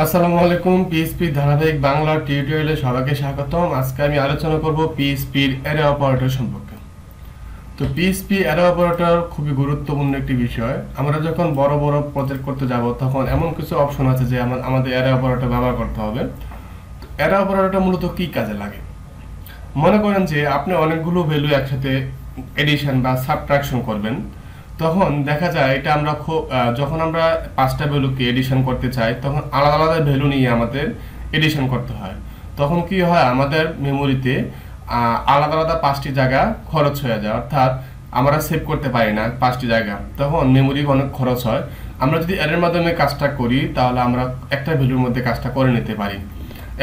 আসসালামু আলাইকুম। পিএসপি ধারাবাহিক বাংলা টিউটোরিয়ালে সবাইকে স্বাগতম। আজকে আমি আলোচনা করব পিএসপির অ্যারে অপারেটর সম্পর্কে। তো পিএসপি অ্যারে অপারেটর খুবই গুরুত্বপূর্ণ একটি বিষয়। আমরা যখন বড় বড় প্রজেক্ট করতে যাব তখন এমন কিছু অপশন আছে যে আমাদের অ্যারে অপারেটর ব্যবহার করতে হবে। অ্যারে অপারেটরটা মূলত কি কাজে লাগে? মনে করেন যে আপনি অনেকগুলো ভ্যালু একসাথে এডিশন বা সাবট্রাকশন করবেন, তখন দেখা যায় এটা আমরা যখন আমরা 5টা ভ্যালুকে এডিশন করতে চাই তখন আলাদা আলাদা ভ্যালু নিয়ে আমাদের এডিশন করতে হয়। তখন কি হয়, আমাদের মেমোরিতে আলাদা আলাদা 5টি জায়গা খরচ হয়ে যায়, অর্থাৎ আমরা সেভ করতে পারি না 5টি জায়গা, তখন মেমোরি অনেক খরচ হয়। আমরা যদি এর মাধ্যমে কাজটা করি তাহলে আমরা একটা ভ্যালুর মধ্যে কাজটা করে নিতে পারি।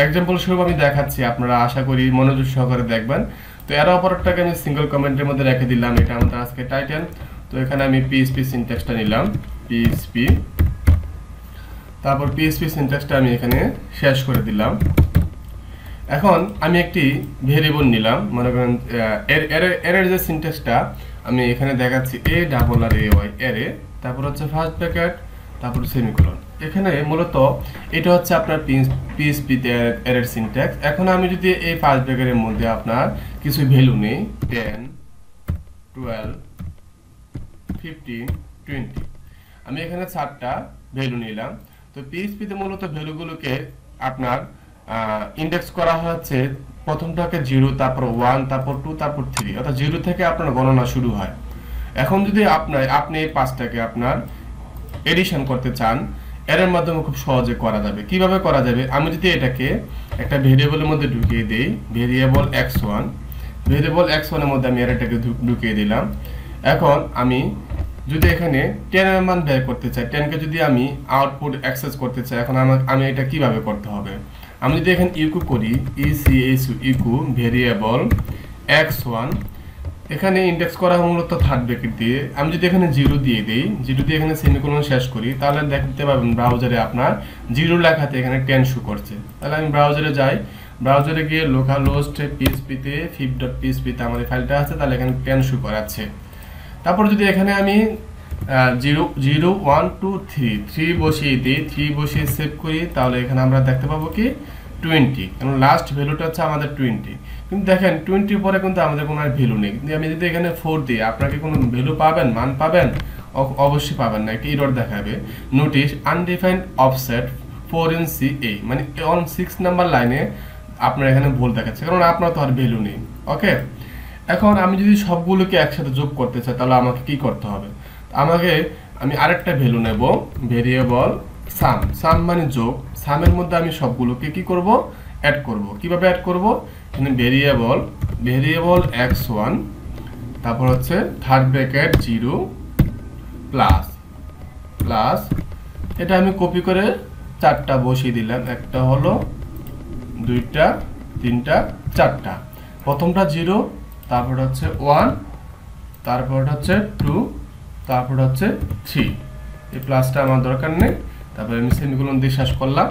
এক্সাম্পল স্বরূপ আমি দেখাচ্ছি, আপনারা আশা করি মনোযোগ সহকারে দেখবেন। তো অ্যারে অপারেটরটাকে আমি সিঙ্গেল কমেন্টের মধ্যে রেখে দিলাম, এটা আমাদের আজকে টাইটেল। তো এখানে আমি পিএসপি সিনট্যাক্সটা নিলাম, পিএসপি, তারপর পিএসপি সিনট্যাক্সটা আমি এখানে শেষ করে দিলাম। এখন আমি একটি ভেরিয়েবল নিলাম, মনে করেন এর যে সিনট্যাক্সটা আমি এখানে দেখাচ্ছি ARRAY অ্যারে, তারপর হচ্ছে ফার্স্ট ব্র্যাকেট, তারপর সেমিকোলন। এখানে মূলত এটা হচ্ছে আপনার পিএসপি এর সিনট্যাক্স। এখন আমি যদি এই ফার্স্ট ব্র্যাকেটের মধ্যে আপনার কিছু ভ্যালু নেই, 10, 12, 15, 20, আমি এখানে 4টা ভ্যালু নিলাম। তো পিএসপিতে মূলত ভ্যালুগুলোকে আপনার ইন্ডেক্স করা হচ্ছে, প্রথমটাকে 0, তারপর 1, তারপর 2, তারপর 3, অর্থাৎ 0 থেকে আপনার গণনা শুরু হয়। এখন যদি আপনি এই 5টাকে আপনার এডিশন করতে চান, এর মাধ্যমে খুব সহজে করা যাবে। কিভাবে করা যাবে? আমি যদি এটাকে একটা ভেরিয়েবলের মধ্যে ঢুকিয়ে দেই, ভেরিয়েবল x1, ভেরিয়েবল x1 এর মধ্যে আমি এটাকে ঢুকিয়ে দিলাম। এখন আমি যদি এখানে 10 এর মান বের করতে চাই, 10 কে যদি আমি আউটপুট অ্যাক্সেস করতে চাই, এখন আমি এটা কিভাবে করতে হবে? আমি যদি এখানে ইকো করি, ইসিএসইউ ইকো ভেরিয়েবল x1, এখানে ইন্ডেক্স করা মূলত থার্ড ব্র্যাকেট দিয়ে। আমি যদি এখানে 0 দিয়ে দেই, 0 দিয়ে এখানে সেমিকোলন শেষ করি, তাহলে দেখতে পাবেন ব্রাউজারে আপনার 0 লেখাতে এখানে 10 শো করছে। তাহলে আমি ব্রাউজারে যাই, ব্রাউজারে গিয়ে লোকালহোস্ট পিএসপিতে fib.php তে আমার এই ফাইলটা আছে, তাহলে এখানে 10 শো করাচ্ছে। তারপর যদি এখানে আমি 0, 1, 2, 3 বসিয়ে দিই, 3 বসিয়ে সেভ করি, তাহলে এখানে আমরা দেখতে পাবো কি 20, কারণ লাস্ট ভ্যালুটা হচ্ছে আমাদের 20। কিন্তু দেখেন 20 পরে কিন্তু আমাদের কোনো ভ্যালু নেই। কিন্তু আমি যদি এখানে 4 দিই, আপনাকে কোনো ভ্যালু পাবেন, মান পাবেন? অবশ্যই পাবেন না, একটা এরর দেখাবে। Notice undefined offset 4 in CA, মানে অন 6 নাম্বার লাইনে আপনার এখানে ভুল দেখাচ্ছে, কারণ আপনার তো আর ভ্যালু নেই। ওকে, এখন আমি যদি সবগুলোকে একসাথে যোগ করতে চাই তাহলে আমাকে কি করতে হবে? আমি আরেকটা ভ্যালু নেব, ভেরিয়েবল সাম, সাম মানে যোগ। সামের মধ্যে আমি সবগুলোকে কি করব? অ্যাড করব। কিভাবে অ্যাড করব? এখানে ভেরিয়েবল x1, তারপর হচ্ছে থার্ড ব্র্যাকেট 0 প্লাস প্লাস, এটা আমি কপি করে 4টা বসিয়ে দিলাম। একটা হলো, 2টা, 3টা, 4টা। প্রথমটা 0, তারপর হচ্ছে 1, তারপর হচ্ছে 2, তারপর হচ্ছে 3। এই প্লাসটা আমার দরকার নেই, তারপর আমি সেমিকোলন দিয়ে শেষ করলাম।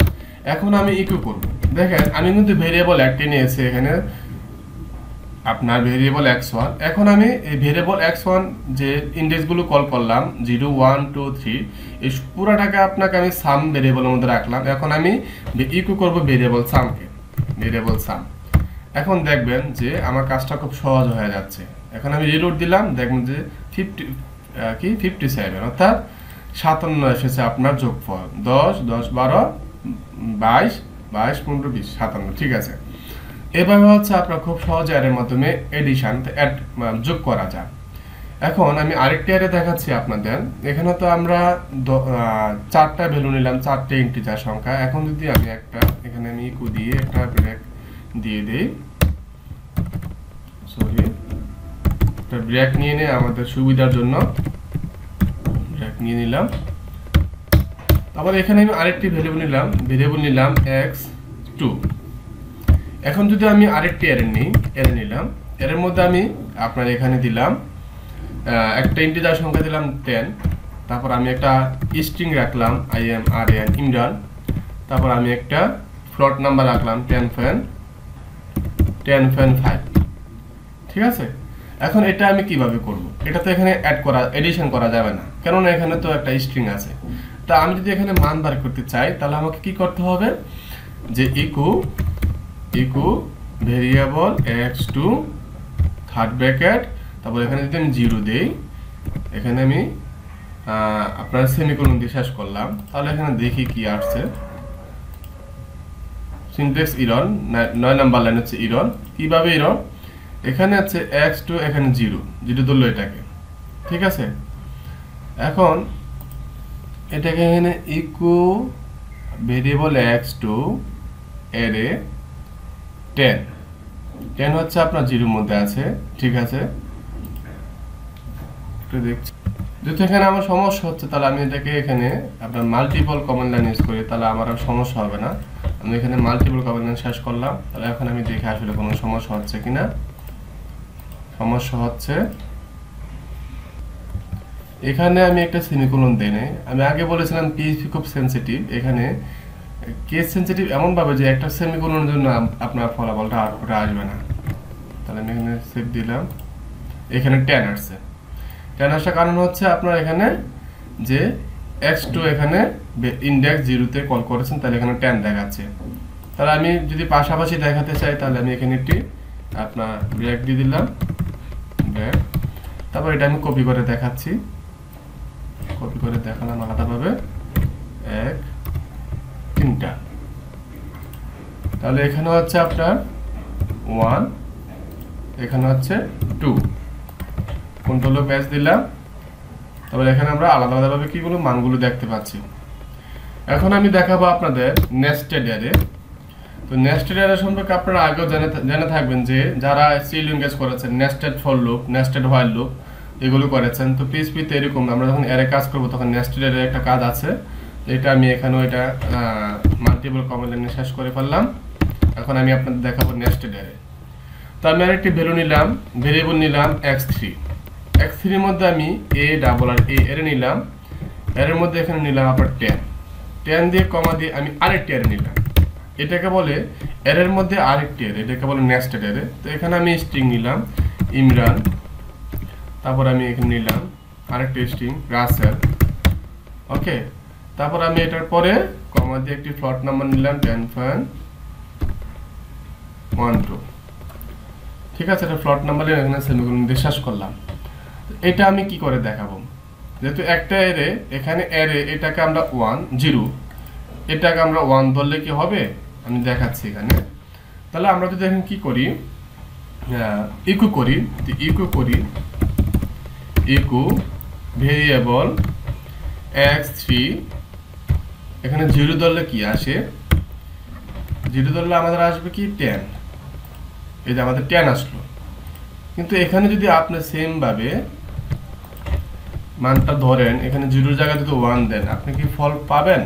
এখন আমি ইকো করব। দেখেন আমি কিন্তু ভেরিয়েবল একটা নিয়েছি এখানে আপনার ভেরিয়েবল x1। এখন আমি এই ভেরিয়েবল x1 যে ইন্ডেক্সগুলো কল করলাম 0, 1, 2, 3, এই পুরোটাকে আপনাকে আমি সাম ভেরিয়েবলের মধ্যে রাখলাম। এখন আমি ইকো করব ভেরিয়েবল সামকে, ভেরিয়েবল সাম। এখন দেখবেন যে আমার কাজটা খুব সহজ হয়ে যাচ্ছে। এখন আমি রিলোড দিলাম, দেখবেন যে 57, অর্থাৎ 57 এসেছে আপনার যোগফল। 10, 10, 12, 22, 22, 15, 20, 57, ঠিক আছে। এভাবে হচ্ছে আপনার খুব সহজে এর মাধ্যমে এডিশন যোগ করা যায়। এখন আমি আরেকটি অ্যারে দেখাচ্ছি আপনাদের। এখানে তো আমরা 4টা ভ্যালু নিলাম, 4টে ইন্টিজার সংখ্যা। এখন যদি আমি এখানে আমি ইকো দিয়ে একটা ব্রেক দিয়ে দেই, সরি, একটা ব্রেক নিয়ে নিয়ে আমাদের সুবিধার জন্য ব্রেক নিয়ে নিলাম। তারপর এখানে আমি আরেকটি ভেরিয়েবল নিলাম x2। এখন যদি আমি আরেকটি অ্যারে নিলাম, এর মধ্যে আমি আপনার এখানে দিলাম একটা ইন্টিজার সংখ্যা দিলাম 10, তারপর আমি একটা স্ট্রিং রাখলাম Imran, তারপর আমি একটা ফ্লোট নাম্বার রাখলাম 10.5, ঠিক আছে। এখন এটা আমি কিভাবে করব? এটা তো এখানে এডিশন করা যাবে না, কেননা এখানে তো একটা স্ট্রিং আছে। তা আমি যদি এখানে মান বার করতে চাই তাহলে আমাকে কি করতে হবে, যে ইকু ভেরিয়েবল x2 থার্ড ব্র্যাকেট, তারপর এখানে যদি আমি 0 দেই, এখানে আমি আপনার সেমিকোলন দিয়ে শেষ করলাম, তাহলে এখানে দেখি কি আসছে। সিনট্যাক্স এরর, 9 নাম্বার লাইন হচ্ছে এরর। কিভাবে এরর, এখানে আছে x2, এখানে 0 ধরলো এটাকে, ঠিক আছে। এখন এটাকে এখানে ইকু ভেরিয়েবল x2 এরে 10 হচ্ছে আপনার 0 মধ্যে আছে, ঠিক আছে। একটু দেখছি, যেহেতু এখানে আমার সমস্যা হচ্ছে তাহলে আমি এটাকে এখানে আপনার মাল্টিপল কমান্ড লাইন ইউজ করি, তাহলে আমার আর সমস্যা হবে না। আমি এখানে মাল্টিপল কমান্ড লাইন শেষ করলাম, তাহলে এখন আমি দেখি আসলে কোনো সমস্যা হচ্ছে কিনা। সমস্যা হচ্ছে, এখানে আমি একটা সেমিকোলন দেই নাই। আমি আগে বলেছিলাম পিএইচপি খুব সেনসিটিভ, এখানে কেস সেনসিটিভ এমন ভাবে যে একটা সেমিকোলনের জন্য আপনার ফলাফলটা আউটপুটে আসবে না। তাহলে আমি এখানে সেভ দিলাম, এখানে 10 আসছে। 10 আসার কারণ হচ্ছে আপনার এখানে যে x2 এখানে ইন্ডেক্স 0 তে কল করেছেন, তাহলে এখানে 10 দেখাচ্ছে। তাহলে আমি যদি পাশাপাশি দেখাতে চাই তাহলে আমি এখানে একটি আপনার ব্রেক দিয়ে দিলাম, ব্রেক। তারপর এটা আমি কপি করে দেখাচ্ছি, কপি করে দেখালাম আলাদাভাবে, 1 3টা। তাহলে এখানে হচ্ছে আপনার 1, এখানে হচ্ছে 2, কন্ট্রোল প্যাচ দিলাম। তারপরে এখানে আমরা আলাদা আলাদাভাবে কিগুলো মানগুলো দেখতে পাচ্ছি। এখন আমি দেখাবো আপনাদের নেস্টেড অ্যারে। তো নেস্টেড অ্যারে সম্পর্কে আপনারা আগেও জেনে থাকবেন, যে যারা সি ল্যাঙ্গুয়েজ করেছেন, nested for loop, nested while loop এগুলো করেছেন। তো পিএইচপিতে এরকম আমরা যখন অ্যারে কাজ করব তখন নেস্টেড অ্যারে একটা কাজ আছে, এটা আমি এখানেও এটা মাল্টিপল কমান্ড লাইনে শেষ করে ফেললাম। এখন আমি আপনাদের দেখাবো নেস্টেড অ্যারে। তো আমি আরেকটি ভেরিয়েবল নিলাম x3। x3 এর মধ্যে আমি a ডাবল আর a এর নিলাম, এর মধ্যে এখানে নিলাম আপনার 10 দিয়ে কমা দিয়ে আমি আরেকটি অ্যারে নিলাম। এটাকে বলে এর মধ্যে আরেকটি অ্যারে, এটাকে বলে নেস্টেড অ্যারে। তো এখানে আমি স্ট্রিং নিলাম ইমরান, তারপর আমি এখানে নিলাম আরেকটি স্ট্রিং রাসেল, ওকে। তারপর আমি এটার পরে কমা দিয়ে একটি ফ্লোট নাম্বার নিলাম 10.12, ঠিক আছে। এটা ফ্লোট নাম্বার নিয়ে এখানে সেমিকোলন দিয়ে শেষ করলাম। এটা আমি কি করে দেখাবো, যেহেতু একটা অ্যারে, এখানে অ্যারে এটাকে আমরা 1 0, এটাকে আমরা 1 ধরলে কি হবে আমি দেখাচ্ছি এখানে। তাহলে আমরা যদি এখন কি করি, ইকু করি, ইকু ভেরিয়েবল x3, এখানে 0 ধরলে কি আসে, 0 ধরলে আমাদের আসবে কি 10, এই যে আমাদের 10 আসলো। কিন্তু এখানে যদি আপনি সেম ভাবে মানটা ধরেন, এখানে 0 জায়গায় যদি 1 দেন, আপনি কি ফল পাবেন?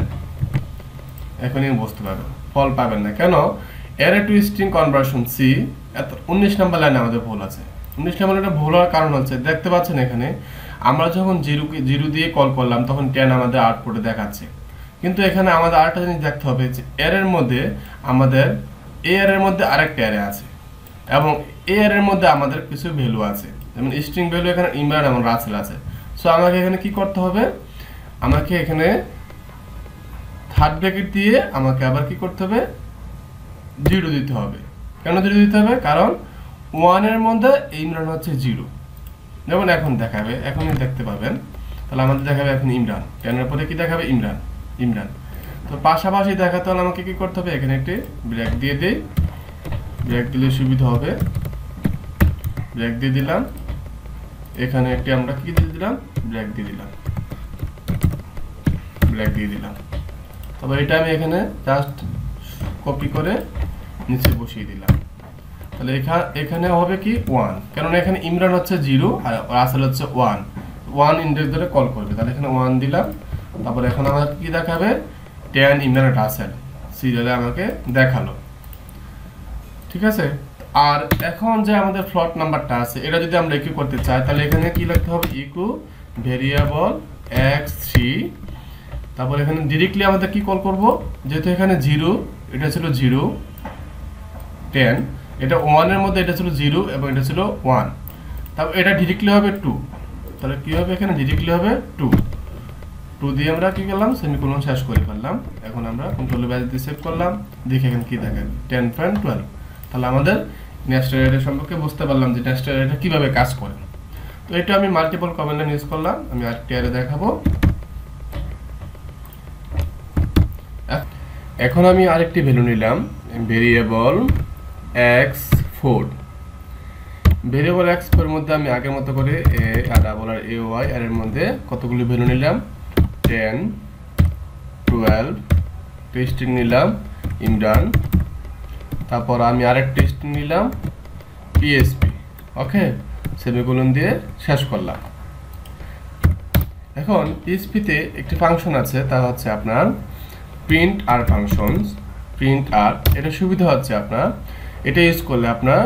এখনই বুঝতে পারবেন, ফল পাবেন না। কেন? Array to string conversion C 19 number লাইনে আমাদের ভুল আছে। 19 নম্বর লাইনে ভুল হওয়ার কারণ হচ্ছে, দেখতে পাচ্ছেন এখানে আমরা যখন 0 দিয়ে কল করলাম তখন 10 আমাদের আউটপুটে দেখাচ্ছে। কিন্তু এখানে আমাদের আরেকটা জিনিস দেখতে হবে, যে অ্যারের মধ্যে আমাদের এর মধ্যে আরেকটা অ্যারে আছে, এবং এর মধ্যে আমাদের কিছু ভ্যালু আছে, যেমন স্ট্রিং ভ্যালু এখানে ইমরান এবং রাসেল আছে। সো আমাকে এখানে কি করতে হবে, আমাকে এখানে থার্ড ব্র্যাকেট দিয়ে আমাকে আবার কি করতে হবে, 0 দিতে হবে। কেন 0 দিতে হবে? কারণ 1 এর মধ্যে ইমরান হচ্ছে 0, যেমন এখন দেখাবে, এখনই দেখতে পাবেন। তাহলে আমাদের দেখাবে এখন ইমরান, 10 এর পরে কি দেখাবে, ইমরান। তো পাশাপাশি দেখাতে হলে আমাকে কি করতে হবে, এখানে একটি ব্রেক দিয়ে দেই, ব্রেক দিলে সুবিধা হবে, ব্রেক দিয়ে দিলাম। এখানে একটি আমরা কি দিয়ে দিলাম, ব্রেক দিয়ে দিলাম। তবে এটা আমি এখানে জাস্ট কপি করে নিচে বসিয়ে দিলাম। তাহলে এখানে হবে কি 1, কারণ এখানে ইমরান হচ্ছে 0 আর রাসেল হচ্ছে 1 ইন্ডেক্স ধরে কল করবে। তাহলে এখানে 1 দিলাম। তারপর এখন আমাকে কি দেখাবে, 10 ইমরান রাসেল সিরিয়ালে আমাকে দেখালো, ঠিক আছে। আর এখন যে আমাদের ফ্লোট নাম্বারটা আছে, এটা যদি আমরা ইকু করতে চাই তাহলে এখানে কি লিখতে হবে, ইকু ভেরিয়েবল x3। তারপর এখানে ডিরেক্টলি আমাদের কি কল করব, যেহেতু এখানে 0, এটা ছিল 0 10, এটা 1 এর মধ্যে এটা ছিল 0 এবং এটা ছিল 1, তারপর এটা ডিরেক্টলি হবে 2। তাহলে কি হবে, এখানে ডিরেক্টলি হবে 2। 2 দিয়ে আমরা কি করলাম সেমিকোলন শেষ করে ফেললাম। এখন আমরা কন্ট্রোল ব্যাস দিয়ে সেভ করলাম, দেখে এখানে কি দেখাবে 10.12। তাহলে আমাদের নেস্টেড অ্যারে সম্পর্কে বুঝতে পারলাম যে নেস্টেড অ্যারেটা কিভাবে কাজ করে। তো এটা আমি মাল্টিপল কমান্ড লাইন ইউজ করলাম। আমি আরেকটি অ্যারে দেখাবো। এখন আমি আরেকটি ভ্যালু নিলাম, ভেরিয়েবল x4। ভেরিয়েবল x4 এর মধ্যে আমি আগের মতো করে a ডাবল আর a y এর মধ্যে কতগুলো ভ্যালু নিলাম 10 12 টেস্টিং নিলাম ইমরান, তারপর আমি আরেকটা টেস্টিং নিলাম PSP। ওকে, সেমিকোলন দিয়ে শেষ করলাম। এখন PSP তে একটি ফাংশন আছে, তা হচ্ছে আপনার প্রিন্ট আর ফাংশনস। প্রিন্ট আর এটা সুবিধা হচ্ছে আপনার এটা ইউজ করলে আপনার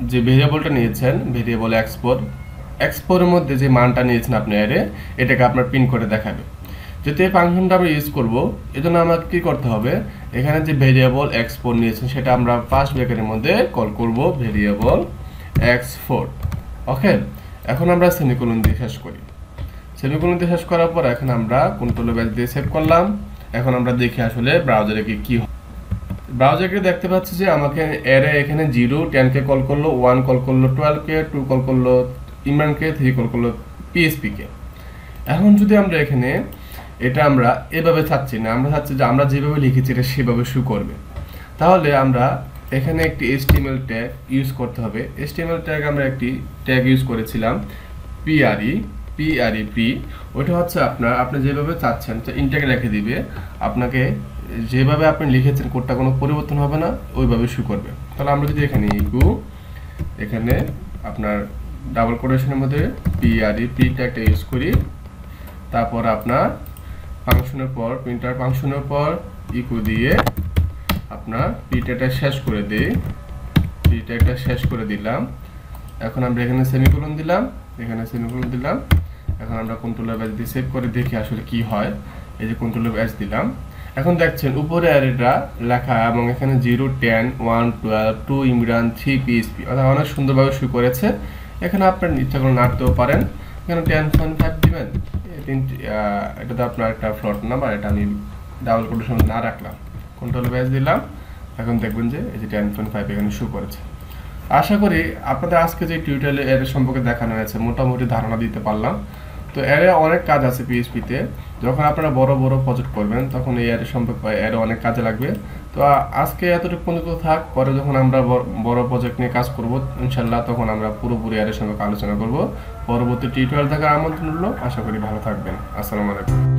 যে ভেরিয়েবলটা নিয়েছেন ভেরিয়েবল x4 এর মধ্যে যে মানটা নিয়েছেন আপনি অ্যারে, এটাকে আপনার প্রিন্ট করে দেখাবে। যেহেতু এই ফাংশনটা আমরা ইউজ করব, এজন্য আমাকে কি করতে হবে, এখানে যে ভেরিয়েবল x4 নিয়েছেন সেটা আমরা ফার্স্ট ব্র্যাকেটের মধ্যে কল করব ভেরিয়েবল x4। ওকে, এখন আমরা সেমিকোলন দিয়ে শেষ করি। সেমিকোলন দিয়ে শেষ করার পর এখন আমরা কন্ট্রোল ব্যাস দিয়ে সেভ করলাম। এখন আমরা দেখি আসলে ব্রাউজারে কি হয়। ব্রাউজারে দেখতে পাচ্ছি যে আমাকে অ্যারে এখানে 0 10 কে কল করলো, 1 কল করলো 12 কে, 2 কল করলো ইমরান কে, 3 কল করলো PSP কে। এখন যদি আমরা এখানে এটা আমরা এভাবে চাচ্ছি না, আমরা চাচ্ছি যে আমরা যেভাবে লিখেছি এটা সেভাবে শো করবে। তাহলে আমরা এখানে একটি HTML ট্যাগ ইউজ করতে হবে। HTML ট্যাগ আমরা একটি ট্যাগ ইউজ করেছিলাম pre, ওটা হচ্ছে আপনি যেভাবে চাচ্ছেন তো ইনটেগ রেখে দিবে, আপনাকে যেভাবে আপনি লিখেছেন কোডটা কোনো পরিবর্তন হবে না, ওইভাবে শো করবে। তাহলে আমরা যদি এখানে এখানে আপনার ডাবল কোটেশনের মধ্যে pre ট্যাগটা ইউজ করি, তারপর আপনার ফাংশনের পর প্রিন্টার ফাংশনের পর ইকো দিয়ে আপনার p ট্যাগটা শেষ করে দেই, p ট্যাগটা শেষ করে দিলাম। এখন আমরা এখানে সেমিকোলন দিলাম, এখন আমরা কন্ট্রোল ব্যাস দিয়ে সেভ করে দেখি আসলে কি হয়। এই যে কন্ট্রোল ব্যাস দিলাম, এখন দেখছেন উপরে অ্যারেটা লেখা এবং এখানে 0 10 1 12 2 ইমরান 3 PSP, অর্থাৎ অনেক সুন্দরভাবে শুরু করেছে। এখানে আপনার ইচ্ছা করে নাড়তেও পারেন, এখানে 10.5 দিবেন। এটা তো আপনার একটা ফ্লোট নাম্বার, এটা আমি ডাবল কোটেশন না রাখলাম, কন্ট্রোল ব্যাস দিলাম। এখন দেখবেন যে এই যে 10.5 এখানে শুরু করেছে। আশা করি আপনাদের আজকে যে টিউটোরিয়ালে অ্যারে সম্পর্কে দেখানো হয়েছে মোটামুটি ধারণা দিতে পারলাম। তো অ্যারে অনেক কাজ আছে PSP-তে, যখন আপনারা বড় প্রজেক্ট করবেন তখন এই অ্যারে সম্পর্কে অ্যারে অনেক কাজে লাগবে। তো আজকে এতটুকু পর্যন্ত থাক, পরে যখন আমরা বড় প্রজেক্ট নিয়ে কাজ করব ইনশাল্লাহ তখন আমরা পুরোপুরি অ্যারে সম্পর্কে আলোচনা করব। পরবর্তী টিউটোরিয়াল দেখার আমন্ত্রণ রইল। আশা করি ভালো থাকবেন। আসসালামু আলাইকুম।